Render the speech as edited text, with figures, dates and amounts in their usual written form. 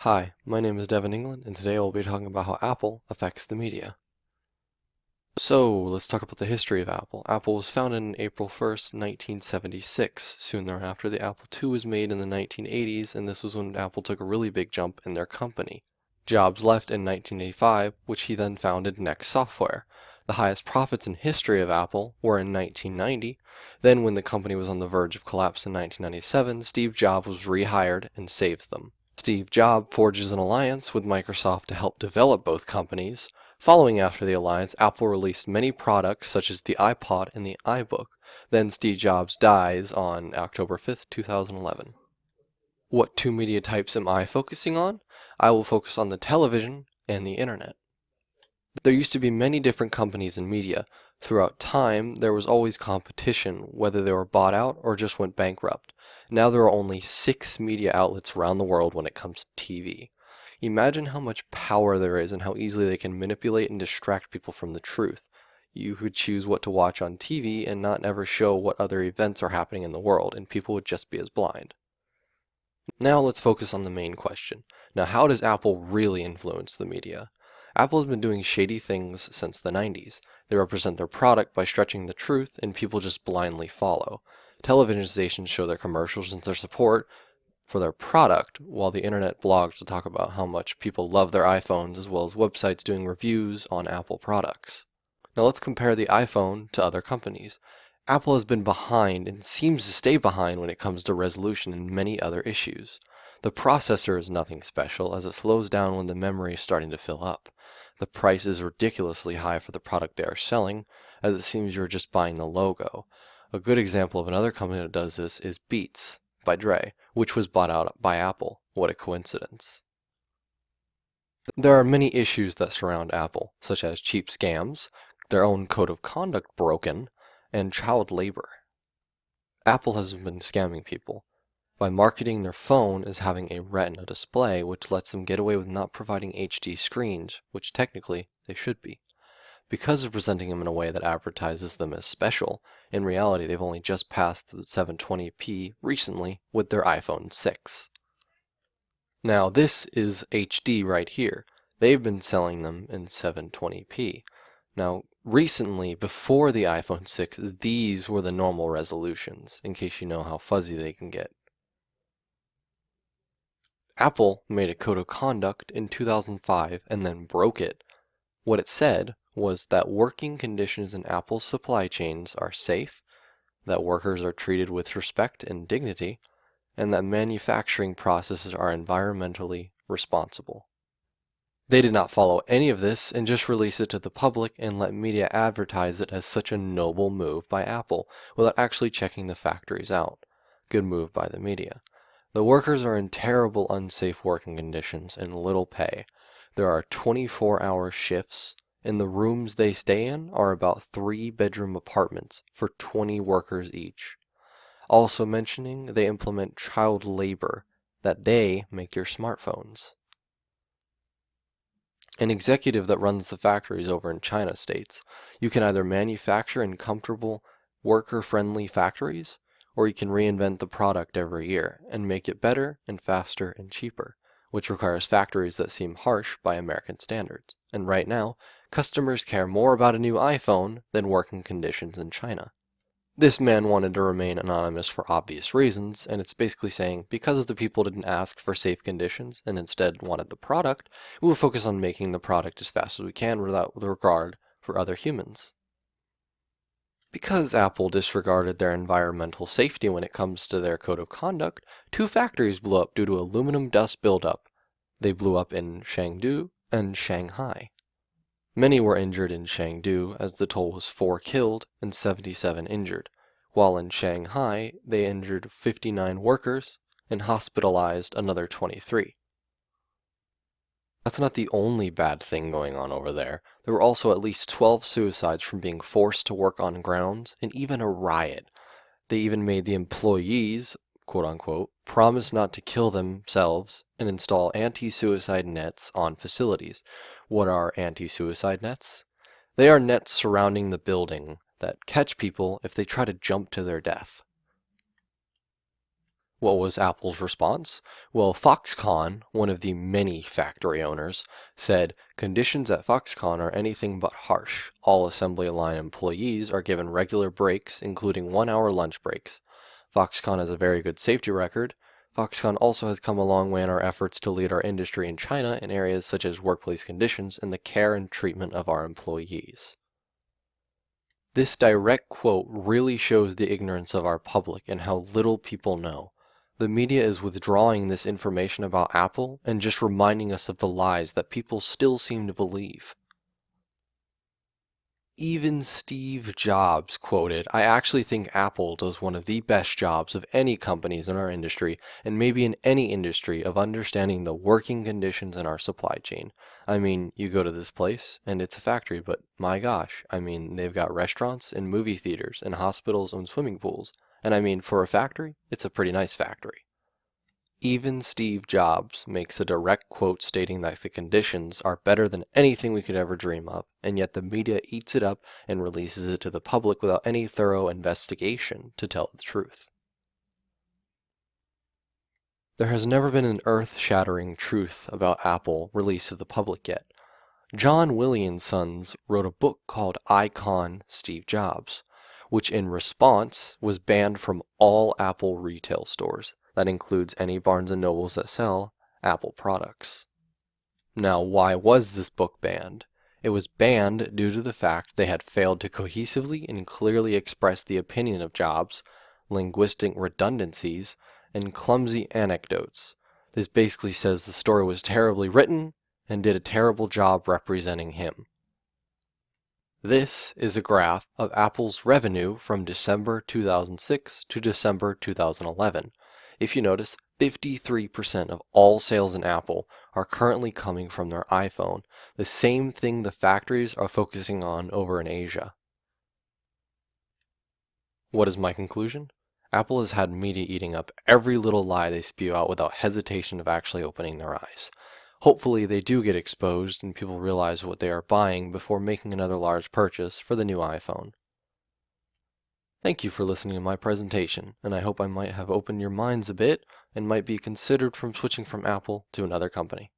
Hi, my name is Devin England, and today we'll be talking about how Apple affects the media. So, let's talk about the history of Apple. Apple was founded on April 1st, 1976. Soon thereafter, the Apple II was made in the 1980s, and this was when Apple took a really big jump in their company. Jobs left in 1985, which he then founded Next Software. The highest profits in history of Apple were in 1990. Then, when the company was on the verge of collapse in 1997, Steve Jobs was rehired and saves them. Steve Jobs forges an alliance with Microsoft to help develop both companies. Following after the alliance, Apple released many products such as the iPod and the iBook. Then Steve Jobs dies on October 5th, 2011. What two media types am I focusing on? I will focus on the television and the internet. There used to be many different companies in media. Throughout time, there was always competition, whether they were bought out or just went bankrupt. Now there are only 6 media outlets around the world when it comes to TV. Imagine how much power there is and how easily they can manipulate and distract people from the truth. You could choose what to watch on TV and not ever show what other events are happening in the world, and people would just be as blind. Now let's focus on the main question. Now, how does Apple really influence the media? Apple has been doing shady things since the 90s. They represent their product by stretching the truth, and people just blindly follow. Television stations show their commercials and their support for their product, while the internet blogs to talk about how much people love their iPhones, as well as websites doing reviews on Apple products. Now let's compare the iPhone to other companies. Apple has been behind and seems to stay behind when it comes to resolution and many other issues. The processor is nothing special, as it slows down when the memory is starting to fill up. The price is ridiculously high for the product they are selling, as it seems you're just buying the logo. A good example of another company that does this is Beats by Dre, which was bought out by Apple. What a coincidence. There are many issues that surround Apple, such as cheap scams, their own code of conduct broken, and child labor. Apple has been scamming people by marketing their phone as having a retina display, which lets them get away with not providing HD screens, which technically they should be. Because of presenting them in a way that advertises them as special, in reality they've only just passed the 720p recently with their iPhone 6. Now this is HD right here. They've been selling them in 720p. Now recently, before the iPhone 6, these were the normal resolutions, in case you know how fuzzy they can get. Apple made a code of conduct in 2005 and then broke it. What it said was that working conditions in Apple's supply chains are safe, that workers are treated with respect and dignity, and that manufacturing processes are environmentally responsible. They did not follow any of this and just released it to the public and let media advertise it as such a noble move by Apple without actually checking the factories out. Good move by the media. The workers are in terrible unsafe working conditions and little pay. There are 24-hour shifts, and the rooms they stay in are about 3-bedroom apartments for 20 workers each. Also mentioning, they implement child labor, that they make your smartphones. An executive that runs the factories over in China states, you can either manufacture in comfortable, worker-friendly factories, or you can reinvent the product every year and make it better and faster and cheaper, which requires factories that seem harsh by American standards. And right now, customers care more about a new iPhone than working conditions in China. This man wanted to remain anonymous for obvious reasons, and it's basically saying, because the people didn't ask for safe conditions and instead wanted the product, we will focus on making the product as fast as we can without regard for other humans. Because Apple disregarded their environmental safety when it comes to their code of conduct, 2 factories blew up due to aluminum dust buildup. They blew up in Chengdu and Shanghai. Many were injured in Chengdu, as the toll was 4 killed and 77 injured, while in Shanghai they injured 59 workers and hospitalized another 23. That's not the only bad thing going on over there. There were also at least 12 suicides from being forced to work on grounds, and even a riot. They even made the employees, quote unquote, promise not to kill themselves and install anti-suicide nets on facilities. What are anti-suicide nets? They are nets surrounding the building that catch people if they try to jump to their death. What was Apple's response? Well, Foxconn, one of the many factory owners, said, "Conditions at Foxconn are anything but harsh. All assembly line employees are given regular breaks, including 1-hour lunch breaks. Foxconn has a very good safety record. Foxconn also has come a long way in our efforts to lead our industry in China in areas such as workplace conditions and the care and treatment of our employees." This direct quote really shows the ignorance of our public and how little people know. The media is withdrawing this information about Apple and just reminding us of the lies that people still seem to believe. Even Steve Jobs quoted, "I actually think Apple does one of the best jobs of any companies in our industry, and maybe in any industry, of understanding the working conditions in our supply chain. I mean, you go to this place, and it's a factory, but my gosh, I mean, they've got restaurants and movie theaters and hospitals and swimming pools. And I mean, for a factory, it's a pretty nice factory." Even Steve Jobs makes a direct quote stating that the conditions are better than anything we could ever dream of, and yet the media eats it up and releases it to the public without any thorough investigation to tell the truth. There has never been an earth-shattering truth about Apple released to the public yet. John Williams' Sons wrote a book called Icon Steve Jobs, which in response was banned from all Apple retail stores. That includes any Barnes & Nobles that sell Apple products. Now, why was this book banned? It was banned due to the fact they had failed to cohesively and clearly express the opinion of Jobs, linguistic redundancies, and clumsy anecdotes. This basically says the story was terribly written and did a terrible job representing him. This is a graph of Apple's revenue from December 2006 to December 2011. If you notice, 53% of all sales in Apple are currently coming from their iPhone, the same thing the factories are focusing on over in Asia. What is my conclusion? Apple has had media eating up every little lie they spew out without hesitation of actually opening their eyes. Hopefully they do get exposed and people realize what they are buying before making another large purchase for the new iPhone. Thank you for listening to my presentation, and I hope I might have opened your minds a bit and might be considered from switching from Apple to another company.